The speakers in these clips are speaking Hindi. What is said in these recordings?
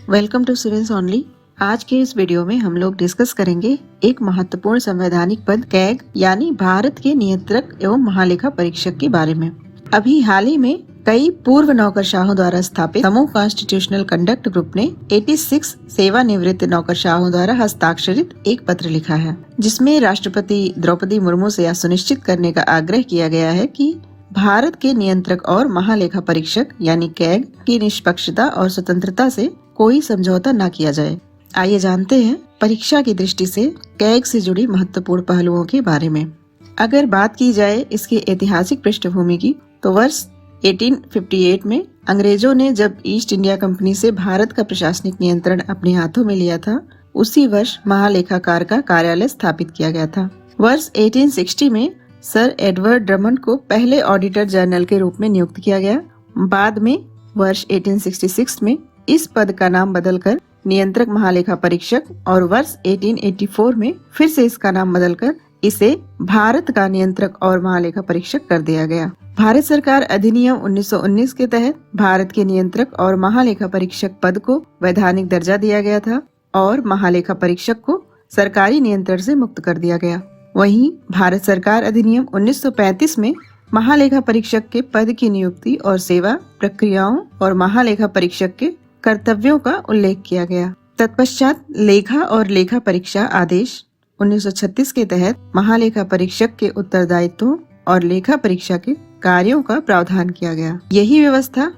Welcome to civils only. आज के इस वीडियो में हम लोग डिस्कस करेंगे एक महत्वपूर्ण संवैधानिक पद कैग यानी भारत के नियंत्रक एवं महालेखा परीक्षक के बारे में। अभी हाल ही में कई पूर्व नौकरशाहों द्वारा स्थापित समूह कॉन्स्टिट्यूशनल कंडक्ट ग्रुप ने 86 सेवानिवृत्त नौकरशाहों द्वारा हस्ताक्षरित एक पत्र लिखा है, जिसमें राष्ट्रपति द्रौपदी मुर्मू से यह सुनिश्चित करने का आग्रह किया गया है कि भारत के नियंत्रक और महालेखा परीक्षक यानी कैग की निष्पक्षता और स्वतंत्रता से कोई समझौता न किया जाए। आइए जानते हैं परीक्षा की दृष्टि से कैग से जुड़ी महत्वपूर्ण पहलुओं के बारे में। अगर बात की जाए इसकी ऐतिहासिक पृष्ठभूमि की, तो वर्ष 1858 में अंग्रेजों ने जब ईस्ट इंडिया कंपनी से भारत का प्रशासनिक नियंत्रण अपने हाथों में लिया था, उसी वर्ष महालेखाकार का कार्यालय स्थापित किया गया था। वर्ष 1860 में सर एडवर्ड ड्रमंड को पहले ऑडिटर जनरल के रूप में नियुक्त किया गया। बाद में वर्ष 1866 में इस पद का नाम बदलकर नियंत्रक महालेखा परीक्षक और वर्ष 1884 में फिर से इसका नाम बदलकर इसे भारत का नियंत्रक और महालेखा परीक्षक कर दिया गया। भारत सरकार अधिनियम 1919 के तहत भारत के नियंत्रक और महालेखा परीक्षक पद को वैधानिक दर्जा दिया गया था और महालेखा परीक्षक को सरकारी नियंत्रण से मुक्त कर दिया गया। वहीं भारत सरकार अधिनियम 1935 में महालेखा परीक्षक के पद की नियुक्ति और सेवा प्रक्रियाओं और महालेखा परीक्षक के कर्तव्यों का उल्लेख किया गया। तत्पश्चात लेखा और लेखा परीक्षा आदेश 1936 के तहत महालेखा परीक्षक के उत्तरदायित्वों और लेखा परीक्षा के कार्यों का प्रावधान किया गया। यही व्यवस्था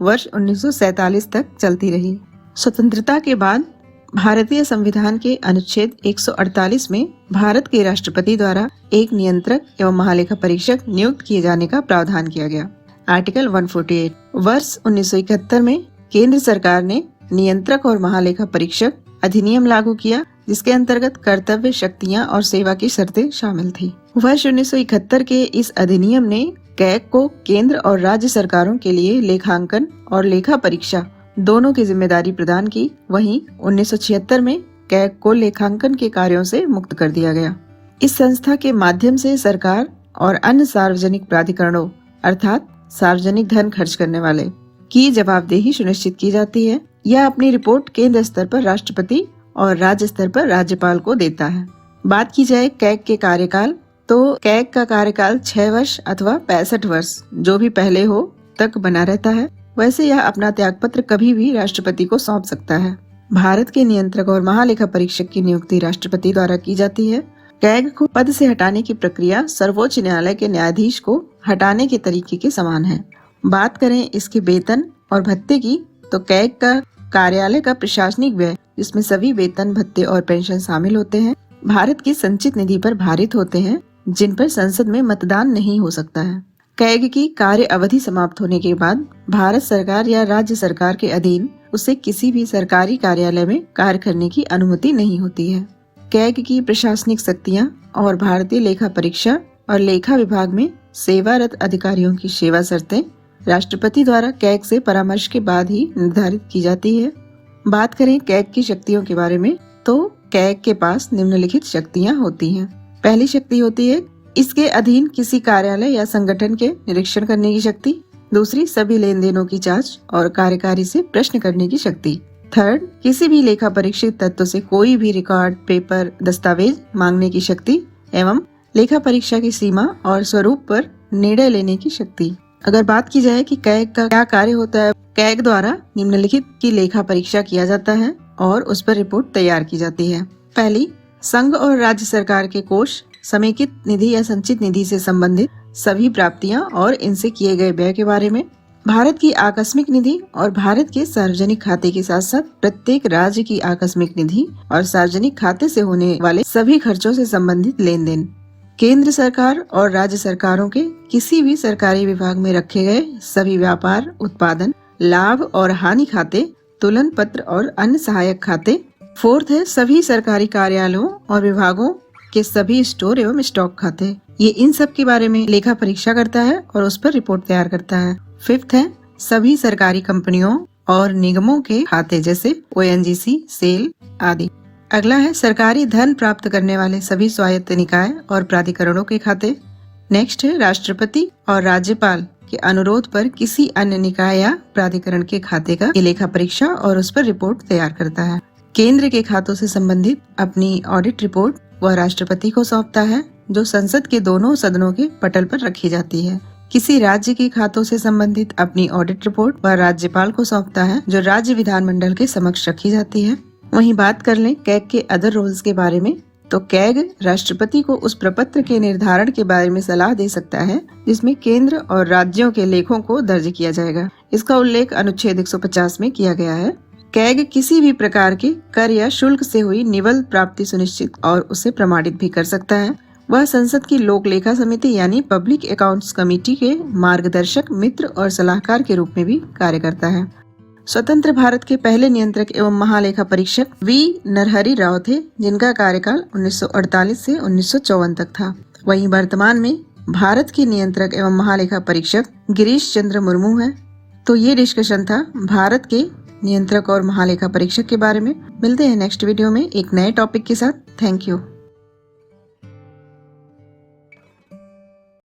वर्ष 1947 तक चलती रही। स्वतंत्रता के बाद भारतीय संविधान के अनुच्छेद 148 में भारत के राष्ट्रपति द्वारा एक नियंत्रक एवं महालेखा परीक्षक नियुक्त किए जाने का प्रावधान किया गया। आर्टिकल 148। वर्ष 1971 में केंद्र सरकार ने नियंत्रक और महालेखा परीक्षक अधिनियम लागू किया, जिसके अंतर्गत कर्तव्य, शक्तियां और सेवा की शर्तें शामिल थी। वर्ष 1971 के इस अधिनियम ने कैग को केंद्र और राज्य सरकारों के लिए लेखांकन और लेखा परीक्षा दोनों की जिम्मेदारी प्रदान की। वहीं 1976 में कैग को लेखांकन के कार्यों से मुक्त कर दिया गया। इस संस्था के माध्यम से सरकार और अन्य सार्वजनिक प्राधिकरणों अर्थात सार्वजनिक धन खर्च करने वाले की जवाबदेही सुनिश्चित की जाती है। यह अपनी रिपोर्ट केंद्र स्तर पर राष्ट्रपति और राज्य स्तर पर राज्यपाल को देता है। बात की जाए कैग के कार्यकाल, तो कैग का कार्यकाल 6 वर्ष अथवा 65 वर्ष जो भी पहले हो तक बना रहता है। वैसे यह अपना त्यागपत्र कभी भी राष्ट्रपति को सौंप सकता है। भारत के नियंत्रक और महालेखा परीक्षक की नियुक्ति राष्ट्रपति द्वारा की जाती है। कैग को पद से हटाने की प्रक्रिया सर्वोच्च न्यायालय के न्यायाधीश को हटाने के तरीके के समान है। बात करें इसके वेतन और भत्ते की, तो कैग का कार्यालय का प्रशासनिक व्यय, जिसमें सभी वेतन, भत्ते और पेंशन शामिल होते हैं, भारत की संचित निधि पर भारित होते हैं, जिन पर संसद में मतदान नहीं हो सकता है। कैग की कार्य अवधि समाप्त होने के बाद भारत सरकार या राज्य सरकार के अधीन उसे किसी भी सरकारी कार्यालय में कार्य करने की अनुमति नहीं होती है। कैग की प्रशासनिक शक्तियां और भारतीय लेखा परीक्षा और लेखा विभाग में सेवारत अधिकारियों की सेवा शर्तें राष्ट्रपति द्वारा कैग से परामर्श के बाद ही निर्धारित की जाती है। बात करें कैग की शक्तियों के बारे में, तो कैग के पास निम्नलिखित शक्तियां होती हैं। पहली शक्ति होती है इसके अधीन किसी कार्यालय या संगठन के निरीक्षण करने की शक्ति। दूसरी, सभी लेन देनों की जांच और कार्यकारी से प्रश्न करने की शक्ति। थर्ड, किसी भी लेखा परीक्षित तत्व से कोई भी रिकॉर्ड, पेपर, दस्तावेज मांगने की शक्ति एवं लेखा परीक्षा की सीमा और स्वरूप पर निर्णय लेने की शक्ति। अगर बात की जाए कि कैग का क्या कार्य होता है, कैग द्वारा निम्नलिखित की लेखा परीक्षा किया जाता है और उस पर रिपोर्ट तैयार की जाती है। पहली, संघ और राज्य सरकार के कोष, समेकित निधि या संचित निधि से संबंधित सभी प्राप्तियां और इनसे किए गए व्यय के बारे में। भारत की आकस्मिक निधि और भारत के सार्वजनिक खाते के साथ साथ प्रत्येक राज्य की आकस्मिक निधि और सार्वजनिक खाते से होने वाले सभी खर्चों से संबंधित लेन देन। केंद्र सरकार और राज्य सरकारों के किसी भी सरकारी विभाग में रखे गए सभी व्यापार, उत्पादन, लाभ और हानि खाते, तुलन पत्र और अन्य सहायक खाते। फोर्थ है सभी सरकारी कार्यालयों और विभागों के सभी स्टोर एवं स्टॉक खाते। ये इन सब के बारे में लेखा परीक्षा करता है और उस पर रिपोर्ट तैयार करता है। फिफ्थ है सभी सरकारी कंपनियों और निगमों के खाते, जैसे ONGC, सेल आदि। अगला है सरकारी धन प्राप्त करने वाले सभी स्वायत्त निकाय और प्राधिकरणों के खाते। नेक्स्ट है राष्ट्रपति और राज्यपाल के अनुरोध पर किसी अन्य निकाय या प्राधिकरण के खाते का लेखा परीक्षा और उस पर रिपोर्ट तैयार करता है। केंद्र के खातों से संबंधित अपनी ऑडिट रिपोर्ट वह राष्ट्रपति को सौंपता है, जो संसद के दोनों सदनों के पटल पर रखी जाती है। किसी राज्य के खातों से संबंधित अपनी ऑडिट रिपोर्ट वह राज्यपाल को सौंपता है, जो राज्य विधानमंडल के समक्ष रखी जाती है। वहीं बात कर लें कैग के अदर रोल्स के बारे में, तो कैग राष्ट्रपति को उस प्रपत्र के निर्धारण के बारे में सलाह दे सकता है जिसमें केंद्र और राज्यों के लेखों को दर्ज किया जाएगा। इसका उल्लेख अनुच्छेद 150 में किया गया है। कैग किसी भी प्रकार के कर या शुल्क से हुई निवल प्राप्ति सुनिश्चित और उसे प्रमाणित भी कर सकता है। वह संसद की लोक लेखा समिति यानी पब्लिक अकाउंट्स कमेटी के मार्गदर्शक, मित्र और सलाहकार के रूप में भी कार्य करता है। स्वतंत्र भारत के पहले नियंत्रक एवं महालेखा परीक्षक वी नरहरि राव थे, जिनका कार्यकाल 1948 से 1954 तक था। वहीं वर्तमान में भारत के नियंत्रक एवं महालेखा परीक्षक गिरीश चंद्र मुर्मू है। तो ये डिस्कशन था भारत के नियंत्रक और महालेखा परीक्षक के बारे में। मिलते हैं नेक्स्ट वीडियो में एक नए टॉपिक के साथ। Thank you.